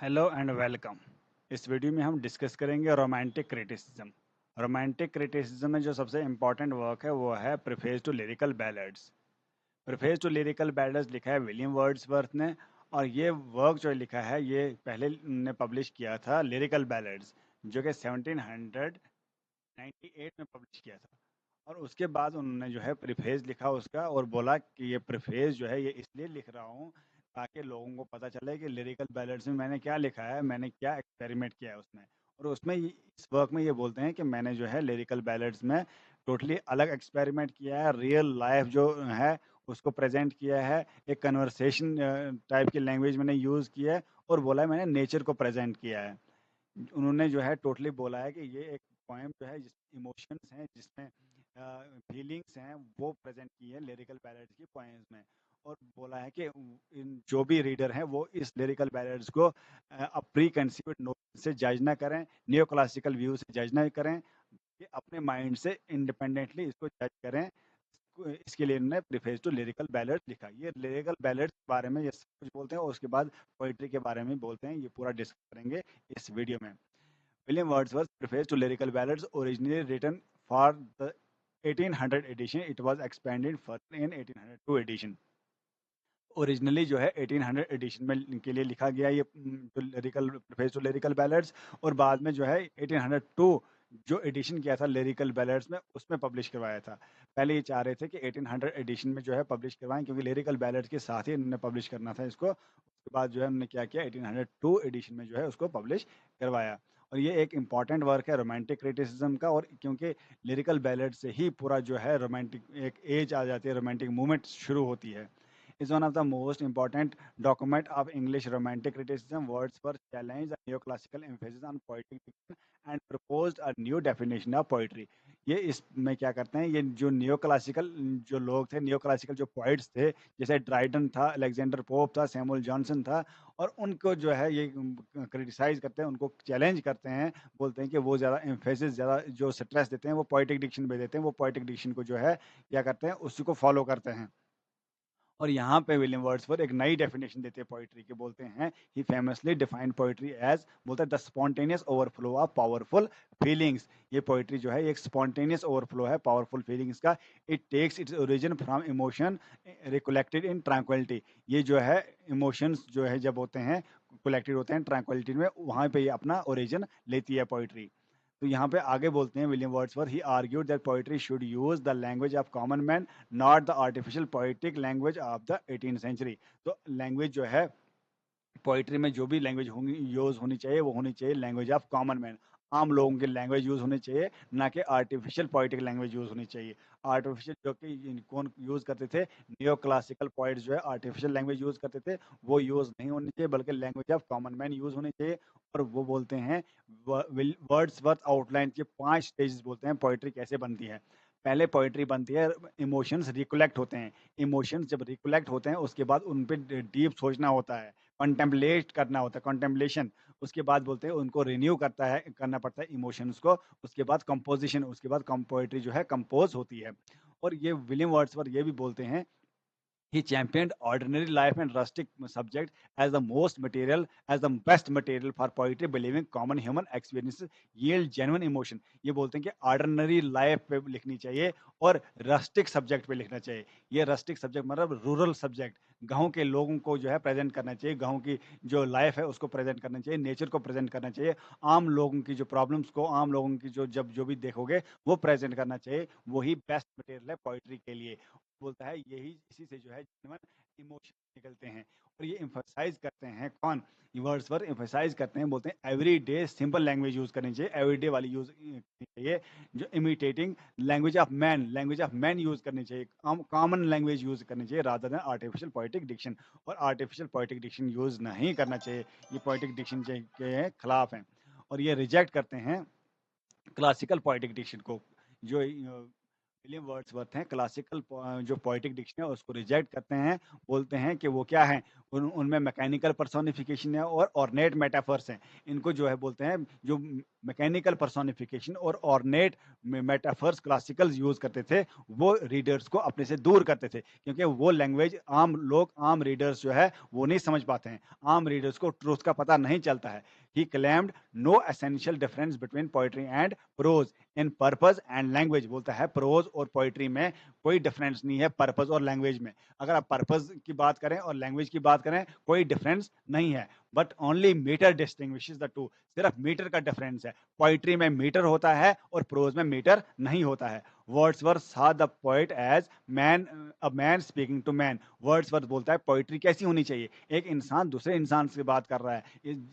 Hello and welcome. इस video में हम डिस्कस करेंगे रोमांटिक क्रिटिसिज्म। रोमांटिक क्रिटिसिज्म में जो सबसे इम्पोर्टेंट वर्क है वो है preface to lyrical ballads. Preface to lyrical ballads लिखा है विलियम वर्ड्सवर्थ ने, और ये वर्क जो लिखा है ये पहले ने पब्लिश किया था लिरिकल बैलेड्स, जो कि 1798 में पब्लिश किया था। और उसके बाद उन्होंने जो है प्रीफेस लिखा उसका, और बोला कि ये प्रीफेस जो है ये इसलिए लिख रहा हूँ ताकि लोगों को पता चले कि लिरिकल बैलेड्स में मैंने क्या लिखा है, मैंने क्या एक्सपेरिमेंट किया है उसमें। और उसमें इस वर्क में ये बोलते हैं कि मैंने जो है लिरिकल बैलेड्स में टोटली अलग एक्सपेरिमेंट किया है, रियल लाइफ जो है उसको प्रेजेंट किया है, एक कन्वर्सेशन टाइप की लैंग्वेज मैंने यूज़ किया है, और बोला है मैंने नेचर को प्रेजेंट किया है। उन्होंने जो है टोटली बोला है कि ये एक पोएम जो है जिसमें इमोशंस हैं, जिसमें फीलिंग्स हैं, वो प्रेजेंट की है लिरिकल बैलेड्स की पोएम्स में। और बोला है कि इन जो भी रीडर हैं वो इस लिरिकल बैलेड्स को प्री कंसीव्ड नोशन से जज ना करें, नियो क्लासिकल व्यू से जज ना करें, कि अपने माइंड से इंडिपेंडेंटली इसको जज करें। इसके लिए इन्होंने प्रीफेस टू लिरिकल बैलेड्स लिखा। ये लिरिकल बैलेड्स के बारे में ये सब कुछ बोलते हैं, और उसके बाद पोइट्री के बारे में बोलते हैं। ये पूरा डिस्कस करेंगे इस वीडियो में। William Wordsworth preface to lyrical ballads originally written for the 1800 edition. It was expanded further in 1802 edition. Originally जो है 1800 एडिशन में के लिए लिखा गया ये जो lyrical preface to lyrical ballads, और बाद में जो है 1802 जो एडिशन किया था लिरिकल बैलेड्स में उसमें पब्लिश करवाया था। पहले ये चाह रहे थे कि 1800 एडिशन में जो है पब्लिश करवाएं, क्योंकि लिरिकल बैलेड्स के साथ ही उन्होंने पब्लिश करना था इसको। उसके बाद जो है उन्होंने क्या किया, 1802 एडिशन में जो है उसको पब्लिश करवाया। और ये एक इम्पॉर्टेंट वर्क है रोमांटिक क्रिटिसिज्म का, और क्योंकि लिरिकल बैलेड से ही पूरा जो है रोमांटिक एक एज आ जाती है, रोमांटिक मूवमेंट शुरू होती है। is one of the most important document of English Romantic criticism. Wordsworth challenged the neoclassical emphasis on poetic diction and proposed a new definition of poetry. ये इसमें क्या करते हैं, ये जो नियो क्लासिकल जो लोग थे, नियो क्लासिकल जो पोइट्स थे, जैसे ड्राइडन था, अलेक्जेंडर पोप था, सैमुअल जॉनसन था, और उनको जो है ये क्रिटिसाइज करते हैं, उनको चैलेंज करते हैं। बोलते हैं कि वो ज़्यादा एम्फेसिस, ज़्यादा जो स्ट्रेस देते हैं वो पोइटिक डिक्शन पे देते हैं, वो पोइटिक डिक्शन को जो है क्या करते हैं, उसी को फॉलो करते हैं। और यहाँ पे विलियम वर्ड्सवर्थ एक नई डेफिनेशन देते हैं पोइट्री की। बोलते हैं he famously defined poetry as, बोलते हैं the spontaneous overflow of powerful feelings. ये पोइट्री जो है एक स्पॉन्टेनियस ओवरफ्लो है पावरफुल फीलिंग्स का। It takes its origin from emotion recollected in tranquillity. ये जो है इमोशंस जो है जब होते हैं कलेक्टेड होते हैं ट्रैंक्विलिटी में, वहाँ पे ये अपना ओरिजिन लेती है पोइट्री। तो यहाँ पे आगे बोलते हैं William Wordsworth, he argued that poetry should use the language of common man, not the artificial poetic language of the 18th century. तो लैंग्वेज जो है पोइट्री में जो भी लैंग्वेज होंगी यूज होनी चाहिए, वो होनी चाहिए लैंग्वेज ऑफ कॉमन मैन, आम लोगों की लैंग्वेज यूज होनी चाहिए, ना कि आर्टिफिशियल पोइटिक लैंग्वेज यूज होनी चाहिए। आर्टिफिशियल जो कि कौन यूज करते थे, नियो क्लासिकल पोइट्स जो है आर्टिफिशियल लैंग्वेज यूज करते थे, वो यूज नहीं होनी चाहिए, बल्कि language of common man use होनी चाहिए। और वो बोलते हैं वर्ड्सवर्थ आउटलाइन के 5 स्टेजेस बोलते हैं पोइट्री कैसे बनती है। पहले पोइट्री बनती है, इमोशंस रिकलेक्ट होते हैं। इमोशंस जब रिकलेक्ट होते हैं उसके बाद उन पे डीप सोचना होता है, कंटेम्पलेट करना होता है, कंटेम्पलेशन। उसके बाद बोलते हैं उनको रिन्यू करना पड़ता है इमोशंस को। उसके बाद कंपोजिशन, उसके बाद पोएट्री जो है कंपोज होती है। और ये विलियम वर्ड्सवर्थ ये भी बोलते हैं, he championed ordinary life and rustic subject as the most material, as the best material for poetry, believing common human experiences yield genuine emotion. ये बोलते हैं कि ऑर्डिनरी लाइफ पे लिखनी चाहिए और रस्टिक सब्जेक्ट पे लिखना चाहिए। ये रस्टिक सब्जेक्ट मतलब रूरल सब्जेक्ट, गाँव के लोगों को जो है प्रेजेंट करना चाहिए, गाँव की जो लाइफ है उसको प्रेजेंट करना चाहिए, नेचर को प्रेजेंट करना चाहिए, आम लोगों की जो प्रॉब्लम्स को, आम लोगों की जो भी देखोगे वो प्रेजेंट करना चाहिए। वही बेस्ट मटेरियल है पोइट्री के लिए। बोलता है यही, इसी से जो है जेन्युइन इमोशन निकलते हैं। और ये एम्फसाइज करते हैं कौन, वर्ड्सवर्थ एम्फसाइज करते हैं, बोलते हैं every day simple language use करनी चाहिए, एवरीडे वाली यूज करनी चाहिए, जो imitating language of man use करनी चाहिए, कॉमन लैंग्वेज यूज करनी चाहिए rather than artificial poetic diction. और आर्टिफिशियल पोएटिक डिक्शन यूज नहीं करना चाहिए, ये पोएटिक डिक्शन के खिलाफ हैं। और ये रिजेक्ट करते हैं क्लासिकल पोएटिक डिक्शन को, जो विलियम वर्ड्सवर्थ हैं, क्लासिकल जो पोएटिक डिक्शनरी है उसको रिजेक्ट करते हैं, बोलते हैं कि वो क्या हैं, उनमें मैकेनिकल पर्सोनिफिकेशन है और ऑर्नेट मेटाफर्स हैं। इनको जो है बोलते हैं जो मैकेनिकल पर्सोनिफिकेशन और ऑर्नेट मेटाफर्स क्लासिकल्स यूज़ करते थे, वो रीडर्स को अपने से दूर करते थे, क्योंकि वो लैंग्वेज आम रीडर्स जो है वो नहीं समझ पाते हैं। आम रीडर्स को ट्रुथ का पता नहीं चलता है। He claimed no essential difference between poetry and prose in purpose and language. बोलता है प्रोज और पोइट्री में कोई डिफरेंस नहीं है पर्पस और लैंग्वेज में। अगर आप पर्पस की बात करें और लैंग्वेज की बात करें कोई डिफरेंस नहीं है, but only metre distinguishes the two. सिर्फ मीटर का डिफरेंस है। पोइट्री में मीटर होता है और प्रोज में मीटर नहीं होता है। Wordsworth saw the poet as man, a man speaking to man। Wordsworth बोलता है पोइट्री कैसी होनी चाहिए, एक इंसान दूसरे इंसान से बात कर रहा है,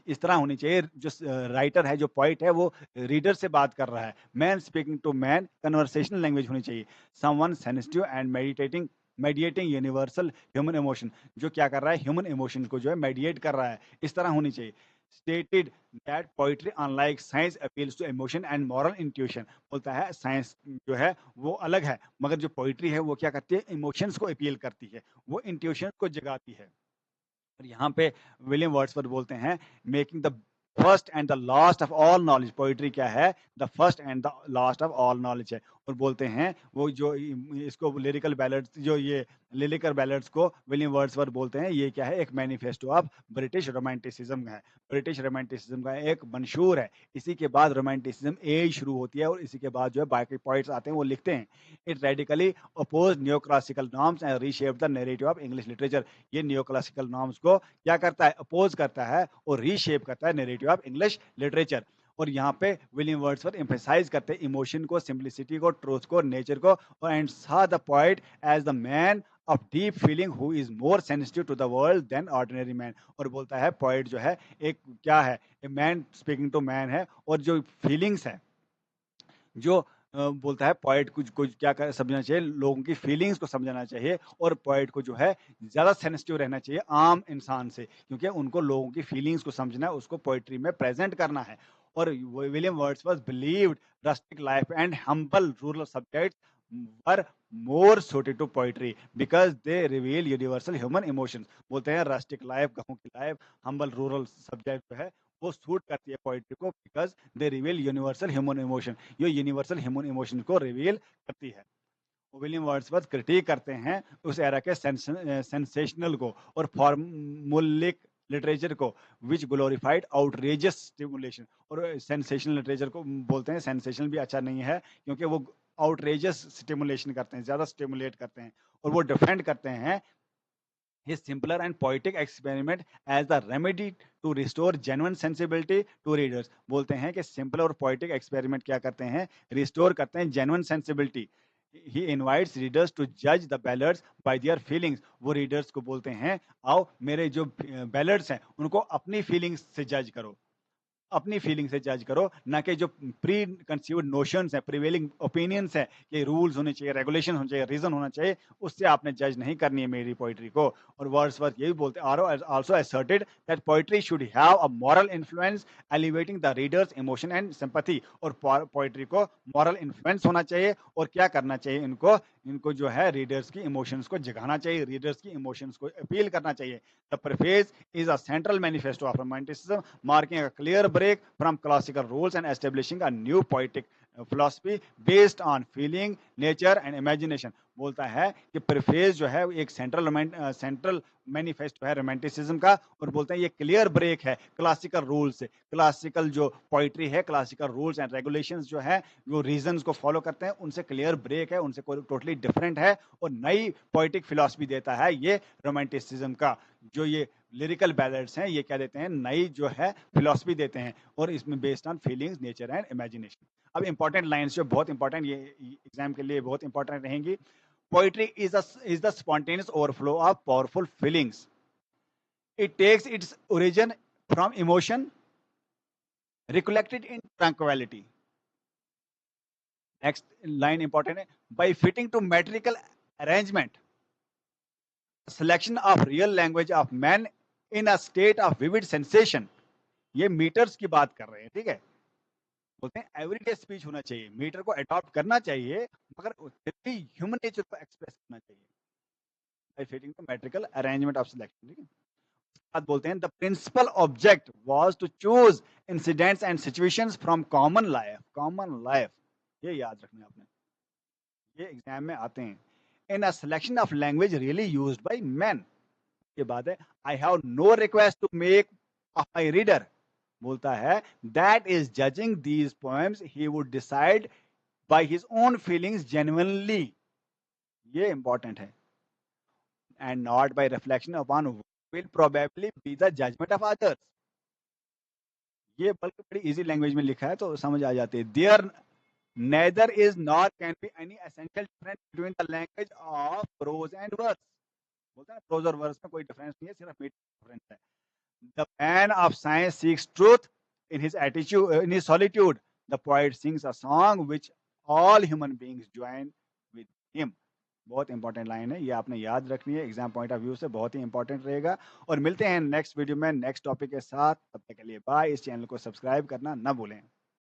इस तरह होनी चाहिए। जो राइटर है, जो पोइट है, वो रीडर से बात कर रहा है। Man speaking to man, conversational language होनी चाहिए। Someone sensitive and mediating universal human emotion. जो क्या कर रहा है, ह्यूमन इमोशन को जो है मेडिएट कर रहा है, इस तरह होनी चाहिए। Stated that poetry unlike science appeals to emotion and moral intuition. बोलता है साइंस जो है वो अलग है, मगर जो पोइट्री है वो क्या करती है, इमोशंस को अपील करती है, वो इंट्यूशन को जगाती है। और यहाँ पे विलियम वर्ड्सवर्थ बोलते हैं making the first and the last of all knowledge. Poetry क्या है, the first and the last of all knowledge है। और बोलते हैं वो जो इसको लिरिकल बैलेड्स, जो ये लिरिकल बैलेड्स को विलियम वर्ड्सवर्थ बोलते हैं, ये क्या है, एक मैनिफेस्टो ऑफ ब्रिटिश रोमांटिसिज्म है। ब्रिटिश रोमांटिसिज्म का एक मंशूर है। इसी के बाद रोमांटिसिज्म एज शुरू होती है और इसी के बाद जो है बाकी पॉइंट्स आते हैं वो लिखते हैं। It radically oppose neo classical norms and reshape the narrative of English literature. ये न्यो क्लासिकल नॉर्म्स को क्या करता है, अपोज करता है और रीशेप करता है नैरेटिव ऑफ इंग्लिश लिटरेचर। और यहाँ पे विलियम वर्ड्सवर्थ एम्फेसाइज करते हैं इमोशन को, सिंपलिसिटी को, ट्रूथ को, नेचर को, और and saw the poet as the man of deep feeling who is more sensitive to the world than ordinary man. और बोलता है पोएट जो है एक क्या है, a man speaking to man है, और जो फीलिंग्स है, जो बोलता है पोएट कुछ क्या कर समझना चाहिए, लोगों की फीलिंग्स को समझना चाहिए, और पोएट को जो है ज़्यादा सेंसिटिव रहना चाहिए आम इंसान से, क्योंकि उनको लोगों की फीलिंग्स को समझना है, उसको पोएट्री में प्रेजेंट करना है। और William Wordsworth believed rustic life and humble rural subjects were more suited to poetry because they reveal universal human emotions. बोलते हैं रस्टिक लाइफ, गाँव की लाइफ, हम्बल रूरल सब्जेक्ट जो है वो सूट करती है पोएट्री को, because they reveal universal human emotion. ये यूनिवर्सल ह्यूमन इमोशन को रिवील करती है। विलियम वर्ड्सवर्थ क्रिटिक करते हैं उस एरा के सेंसेशनल को और फॉर्मूलिक लिटरेचर को, विच ग्लोरीफाइड आउटरेजियस स्टिमुलेशन। और सेंसेशनल लिटरेचर को बोलते हैं सेंसेशनल भी अच्छा नहीं है, क्योंकि वो आउटरेजियस स्टिमुलेशन करते हैं, ज़्यादा स्टिमुलेट करते हैं। और वो डिफेंड करते हैं his simpler and poetic experiment as the remedy to restore genuine sensibility to readers। बोलते हैं कि सिंपल और पोएटिक एक्सपेरिमेंट क्या करते हैं, रिस्टोर करते हैं genuine sensibility. He invites readers to जज the ballads by their feelings. वो रीडर्स को बोलते हैं आओ मेरे जो बैलर्ड्स हैं उनको अपनी फीलिंग्स से जज करो, अपनी फीलिंग से जज करो, ना कि जो प्री कंसीव्ड नोशंस है, प्रिवेलिंग ओपिनियंस है कि रूल्स होने चाहिए, रेगुलेशन होने चाहिए, रीजन होना चाहिए, उससे आपने जज नहीं करनी है मेरी पोइट्री को। और वर्ड्सवर्थ यही बोलते are also asserted that poetry should have a moral influence elevating the readers emotion and sympathy. और पोइट्री को मॉरल इन्फ्लुएंस होना चाहिए, और क्या करना चाहिए, इनको इनको जो है रीडर्स की इमोशंस को जगाना चाहिए, रीडर्स की इमोशंस को अपील करना चाहिए। The preface is a central manifesto of romanticism, marking a clear break from classical rules and establishing a new poetic philosophy based on feeling, nature and imagination। बोलता है कि प्रीफेस जो है एक सेंट्रल मैनिफेस्टो है romanticism का, और बोलते हैं ये क्लियर ब्रेक है क्लासिकल रूल से। क्लासिकल जो पोइट्री है, क्लासिकल रूल्स एंड रेगुलेशंस जो है, जो रीजंस को फॉलो करते हैं, उनसे क्लियर ब्रेक है, उनसे टोटली डिफरेंट है, और नई पोइटिक फिलॉसफी देता है ये रोमांटिसिज्म का। जो ये लिरिकल बैलेड्स हैं, ये क्या देते हैं, नई जो है फिलॉसफी देते हैं, और इसमें based on feelings, nature and imagination. अब इंपॉर्टेंट लाइंस जो बहुत इंपॉर्टेंट, ये एग्जाम के लिए बहुत इंपॉर्टेंट रहेंगी। Poetry is the spontaneous overflow of powerful feelings. It takes its origin from emotion recollected in tranquillity. Next line important है, by fitting to metrical arrangement selection of real language of man in a state of vivid sensation। ये metres की बात कर रहे हैं, ठीक है। बोलते हैं एवरीडे स्पीच होना चाहिए, मीटर को अडॉप्ट करना चाहिए, मगर फिर भी ह्यूमन नेचर को एक्सप्रेस करना चाहिए by fitting the metrical arrangement of selection. ठीक है, बात बोलते हैं the principal object was to choose incidents and situations from common life. Common life, ये याद रखना है आपने, ये एग्जाम में आते हैं। In a selection of language really used by man, ये बात है। I have no request to make of my reader, बोलता है that is judging these poems he would decide by his own feelings genuinely, ये important है, and not by reflection upon will probably be the judgement of others. ये बल्कि बड़ी easy language में लिखा है तो समझ आ जाती है। There neither is nor can be any essential difference between the language of prose and verse, बोलते हैं प्रोज और वर्स में कोई डिफरेंस नहीं है, सिर्फ डिफरेंस है। The man of science seeks truth in his attitude, in his solitude, the poet sings a song which all human beings join with him. बहुत इंपॉर्टेंट लाइन है, ये आपने याद रखनी है, एग्जाम पॉइंट ऑफ व्यू से बहुत ही इंपॉर्टेंट रहेगा। और मिलते हैं नेक्स्ट वीडियो में नेक्स्ट टॉपिक के साथ, तब तक के लिए बाय। इस चैनल को सब्सक्राइब करना ना भूलें।